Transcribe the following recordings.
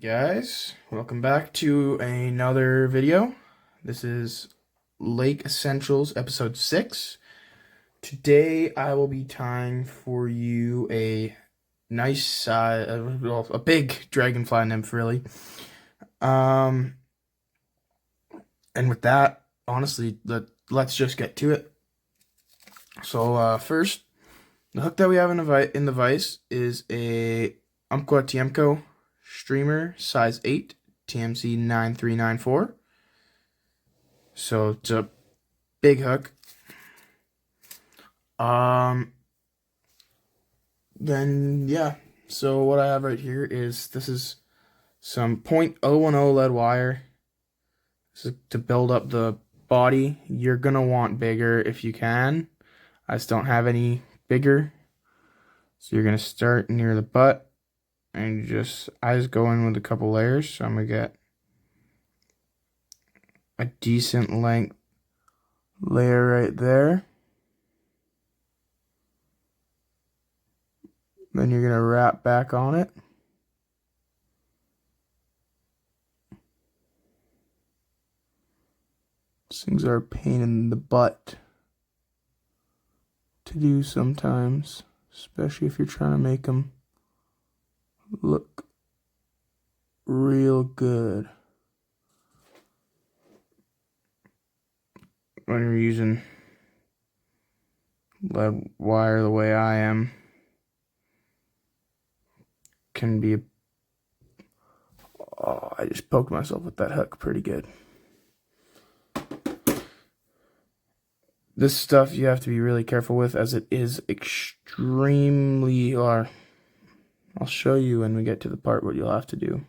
Guys, welcome back to another video. This is Lake Essentials episode 6. Today I will be tying for you a nice a big dragonfly nymph, really. And with that, honestly, let's just get to it. So first, the hook that we have in the vise is a Umpqua Tiemco streamer, size 8, TMC 9394. So it's a big hook. Then yeah. So what I have right here is this is some .010 lead wire. This is to build up the body. You're gonna want bigger if you can. I just don't have any bigger. So you're gonna start near the butt. And I just go in with a couple layers, so I'm gonna get a decent length layer right there. Then you're gonna wrap back on it. These things are a pain in the butt to do sometimes, especially if you're trying to make them look real good. When you're using lead wire the way I am, can be I just poked myself with that hook pretty good. This stuff you have to be really careful with, as it is extremely I'll show you when we get to the part what you'll have to do.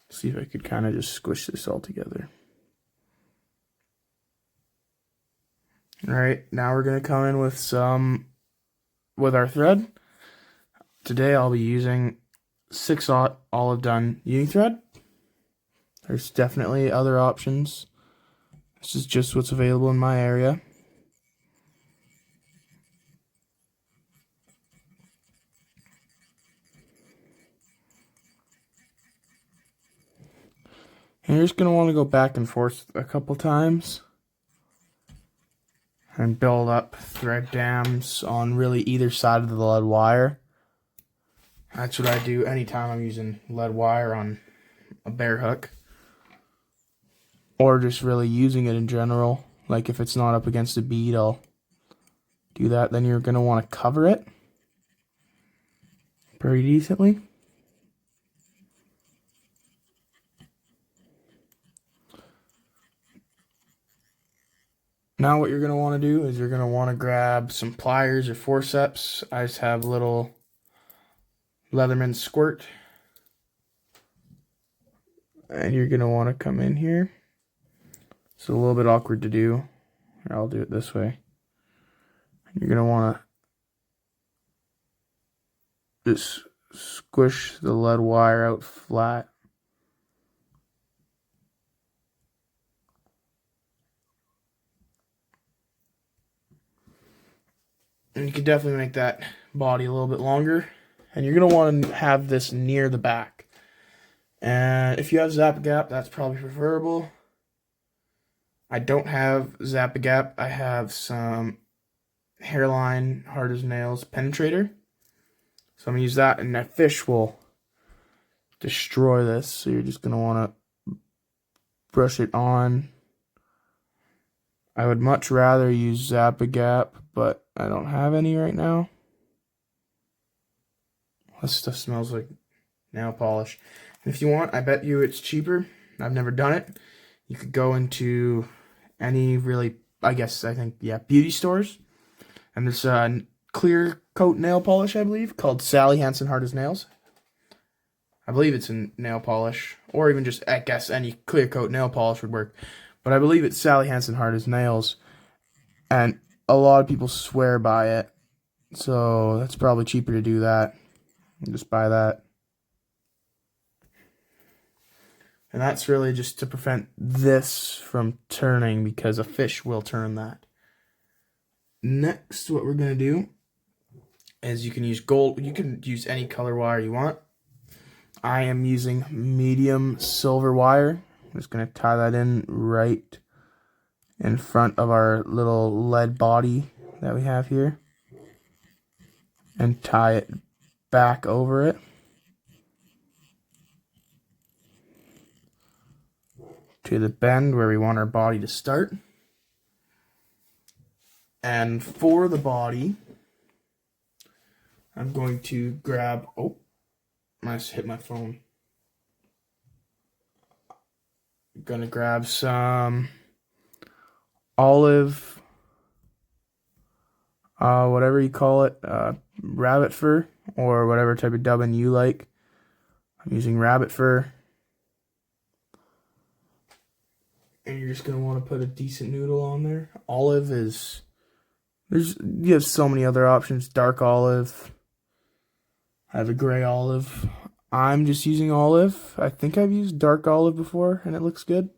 See if I could kind of just squish this all together. Alright, now we're going to come in with our thread. Today I'll be using 6/0 olive done uni thread. There's definitely other options. This is just what's available in my area. And you're just going to want to go back and forth a couple times and build up thread dams on really either side of the lead wire. That's what I do anytime I'm using lead wire on a bear hook. Or just really using it in general. Like if it's not up against a bead, I'll do that. Then you're going to want to cover it pretty decently. Now what you're going to want to do is you're going to want to grab some pliers or forceps. I just have a little Leatherman squirt. And you're going to want to come in here. It's a little bit awkward to do. I'll do it this way. You're going to want to just squish the lead wire out flat. And you can definitely make that body a little bit longer. And you're going to want to have this near the back. And if you have Zap-A-Gap, that's probably preferable. I don't have Zap-A-Gap. I have some Hairline Hard as Nails penetrator. So I'm going to use that, and that fish will destroy this. So you're just going to want to brush it on. I would much rather use Zap-A-Gap, but I don't have any right now. This stuff smells like nail polish. And if you want, I bet you it's cheaper. I've never done it. You could go into any really, beauty stores. And there's a clear coat nail polish, I believe, called Sally Hansen Hard as Nails. I believe it's a nail polish, or even just, I guess, any clear coat nail polish would work. But I believe it's Sally Hansen Hard as Nails, and a lot of people swear by it. So that's probably cheaper to do that. Just buy that. And that's really just to prevent this from turning, because a fish will turn that. Next, what we're going to do is you can use gold. You can use any color wire you want. I am using medium silver wire. I'm just going to tie that in right in front of our little lead body that we have here and tie it back over it to the bend where we want our body to start. And for the body, I'm going to grab, oh, I just hit my phone. I'm going to grab some olive, whatever you call it, rabbit fur, or whatever type of dubbing you like. I'm using rabbit fur. And you're just going to want to put a decent noodle on there. Olive is, you have so many other options. Dark olive. I have a gray olive. I'm just using olive. I think I've used dark olive before and it looks good.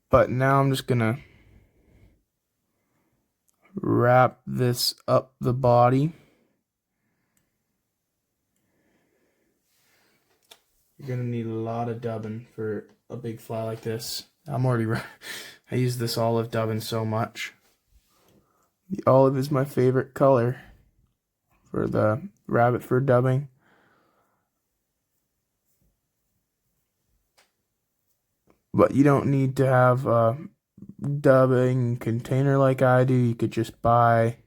But now I'm just going to wrap this up the body. You're going to need a lot of dubbing for a big fly like this. I use this olive dubbing so much. The olive is my favorite color for the rabbit fur dubbing. But you don't need to have a dubbing container like I do. You could just buy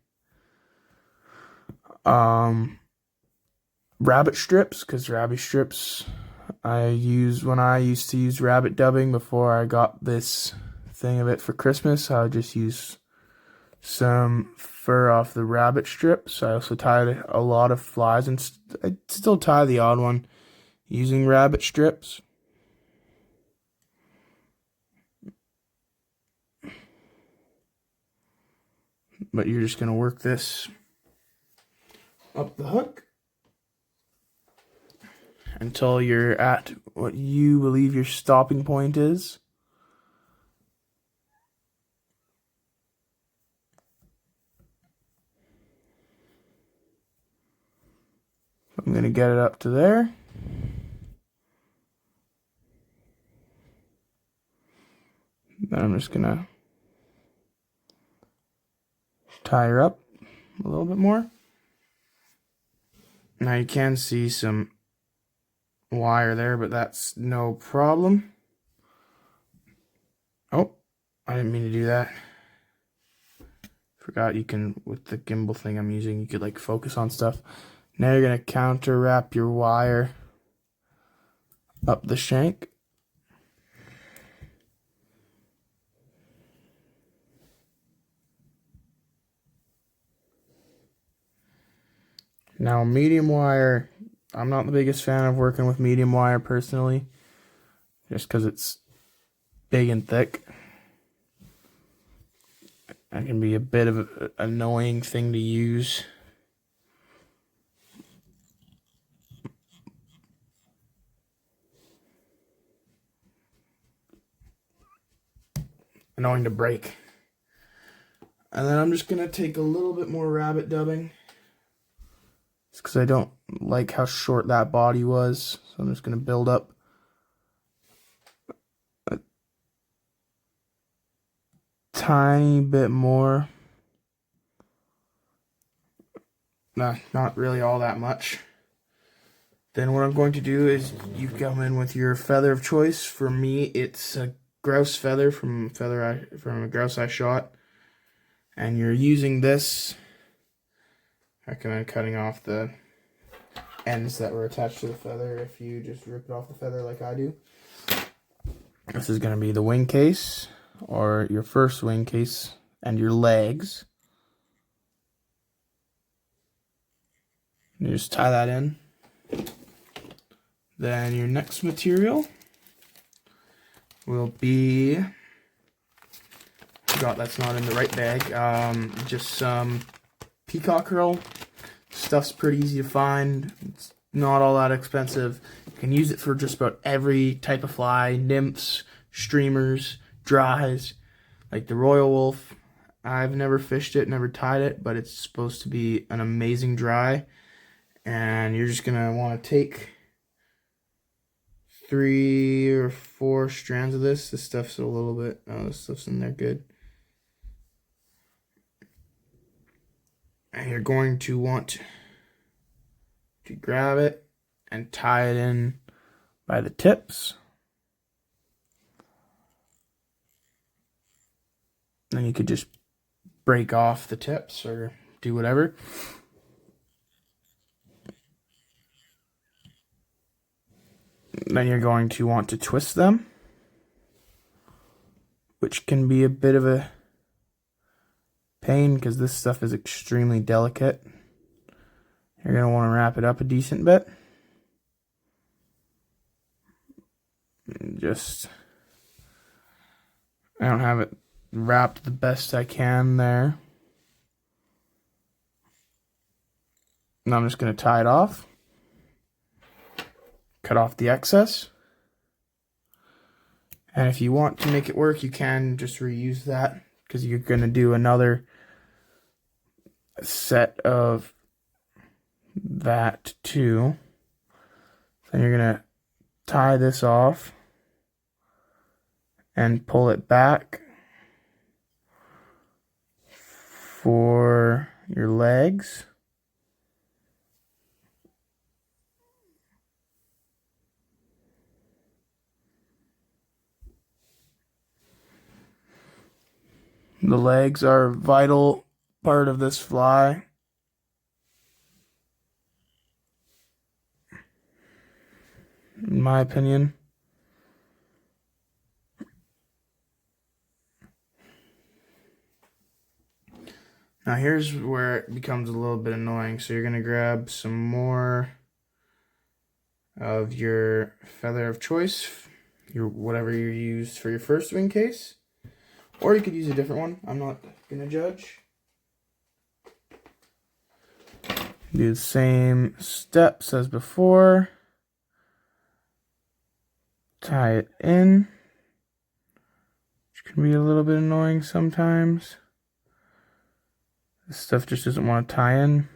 rabbit strips, because rabbit strips I used when I used to use rabbit dubbing before I got this thing of it for Christmas. I would just use some fur off the rabbit strips. I also tied a lot of flies, and I still tie the odd one using rabbit strips. But you're just going to work this up the hook until you're at what you believe your stopping point is. I'm going to get it up to there. Then I'm just going to tie her up a little bit more. Now you can see some wire there, but that's no problem. Oh, I didn't mean to do that. Forgot you can, with the gimbal thing I'm using, you could like focus on stuff. Now you're going to counter wrap your wire up the shank. Now medium wire, I'm not the biggest fan of working with medium wire personally, just because it's big and thick. That can be a bit of an annoying thing to use. Annoying to break. And then I'm just going to take a little bit more rabbit dubbing. It's because I don't like how short that body was. So I'm just going to build up a tiny bit more. Nah, not really all that much. Then what I'm going to do is you come in with your feather of choice. For me, it's a grouse feather from a grouse I shot. And you're using this. I recommend cutting off the ends that were attached to the feather if you just rip it off the feather like I do. This is going to be the wing case, or your first wing case, and your legs. You just tie that in. Then your next material will be, forgot that's not in the right bag, just some peacock herl. Stuff's pretty easy to find. It's not all that expensive. You can use it for just about every type of fly, nymphs, streamers, dries, like the royal wolf. I've never fished it, never tied it, but it's supposed to be an amazing dry. And you're just gonna want to take 3 or 4 strands of this. This stuff's a little bit, oh, this stuff's in there good. And you're going to want to grab it and tie it in by the tips. Then you could just break off the tips or do whatever. Then you're going to want to twist them, which can be a bit of a pain because this stuff is extremely delicate. You're going to want to wrap it up a decent bit. I don't have it wrapped the best I can there. Now I'm just going to tie it off. Cut off the excess. And if you want to make it work, you can just reuse that because you're going to do another set of that too. Then you're going to tie this off and pull it back for your legs. The legs are a vital part of this fly. In my opinion. Now here's where it becomes a little bit annoying. So you're going to grab some more of your feather of choice, whatever you used for your first wing case. Or you could use a different one. I'm not going to judge. Do the same steps as before. Tie it in, which can be a little bit annoying sometimes. This stuff just doesn't want to tie in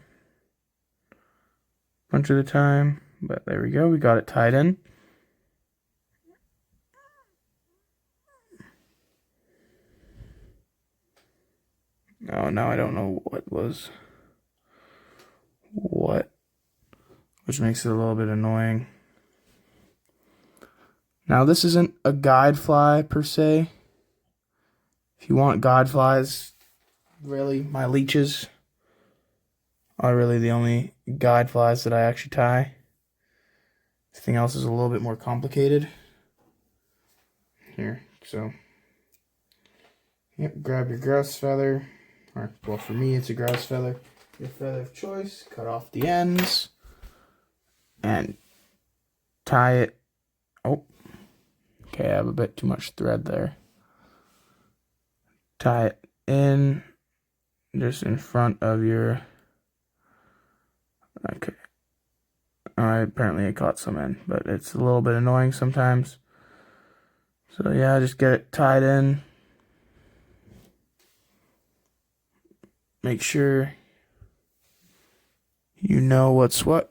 a bunch of the time. But there we go. We got it tied in. Oh, now I don't know what was what, which makes it a little bit annoying. Now this isn't a guide fly per se. If you want guide flies, really, my leeches are really the only guide flies that I actually tie. Everything else is a little bit more complicated. Here, so, yep, grab your grouse feather. Or, well, for me, it's a grouse feather. Your feather of choice, cut off the ends, and tie it. Oh, okay, I have a bit too much thread there. Tie it in, just in front of your, okay. Apparently I caught some in, but it's a little bit annoying sometimes. So yeah, just get it tied in. Make sure you know what's what.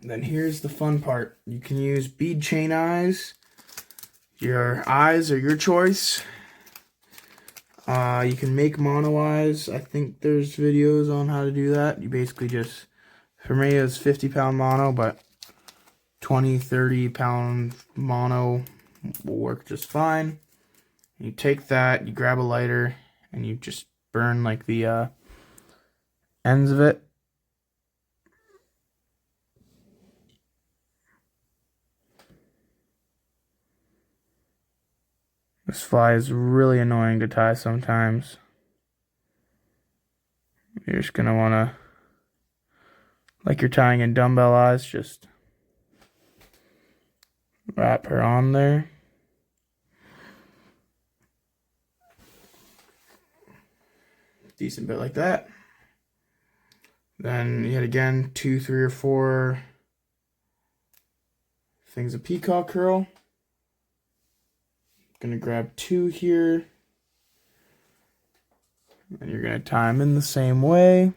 Then here's the fun part. You can use bead chain eyes. Your eyes are your choice. You can make mono eyes. I think there's videos on how to do that. You basically just, for me it's 50-pound mono, but 20, 30-pound mono will work just fine. You take that, you grab a lighter, and you just burn like the ends of it. This fly is really annoying to tie sometimes. You're just gonna wanna, like you're tying in dumbbell eyes, just wrap her on there. Decent bit like that. Then yet again, 2, 3, or 4 things of peacock curl. Gonna grab 2 here. And you're gonna tie them in the same way.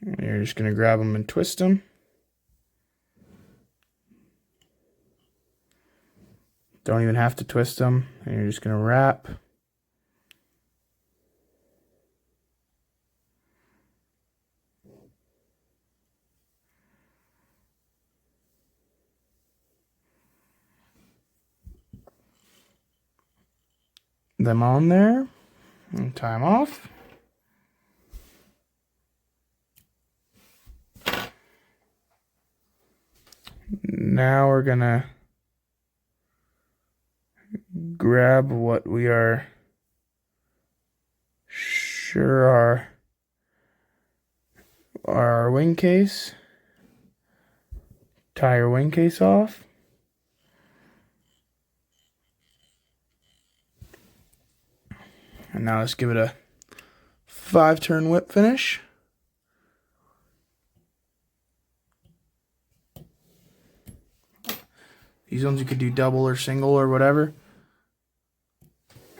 And you're just gonna grab them and twist them. Don't even have to twist them. And you're just gonna wrap. Them on there and tie them off. Now we're gonna grab what we are sure are our wing case. Tie your wing case off. And now let's give it a 5-turn whip finish. These ones you could do double or single or whatever.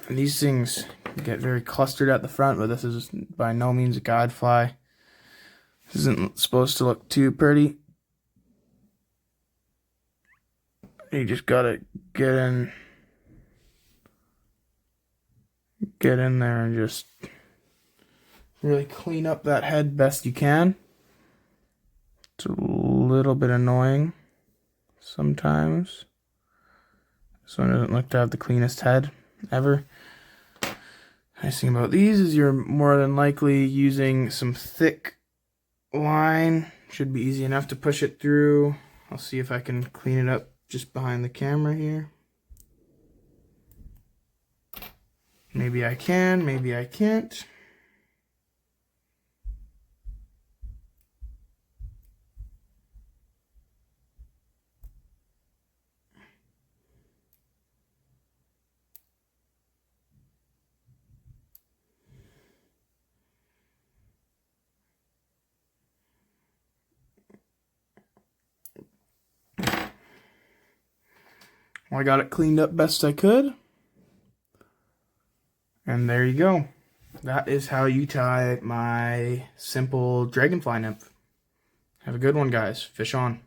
And these things get very clustered at the front, but this is by no means a gadfly. This isn't supposed to look too pretty. You just gotta get in there and just really clean up that head best you can. It's a little bit annoying sometimes. This one doesn't look to have the cleanest head ever. Nice thing about these is you're more than likely using some thick line. Should be easy enough to push it through. I'll see if I can clean it up just behind the camera here. Maybe I can, maybe I can't. Well, I got it cleaned up best I could. And there you go. That is how you tie my simple dragonfly nymph. Have a good one, guys. Fish on.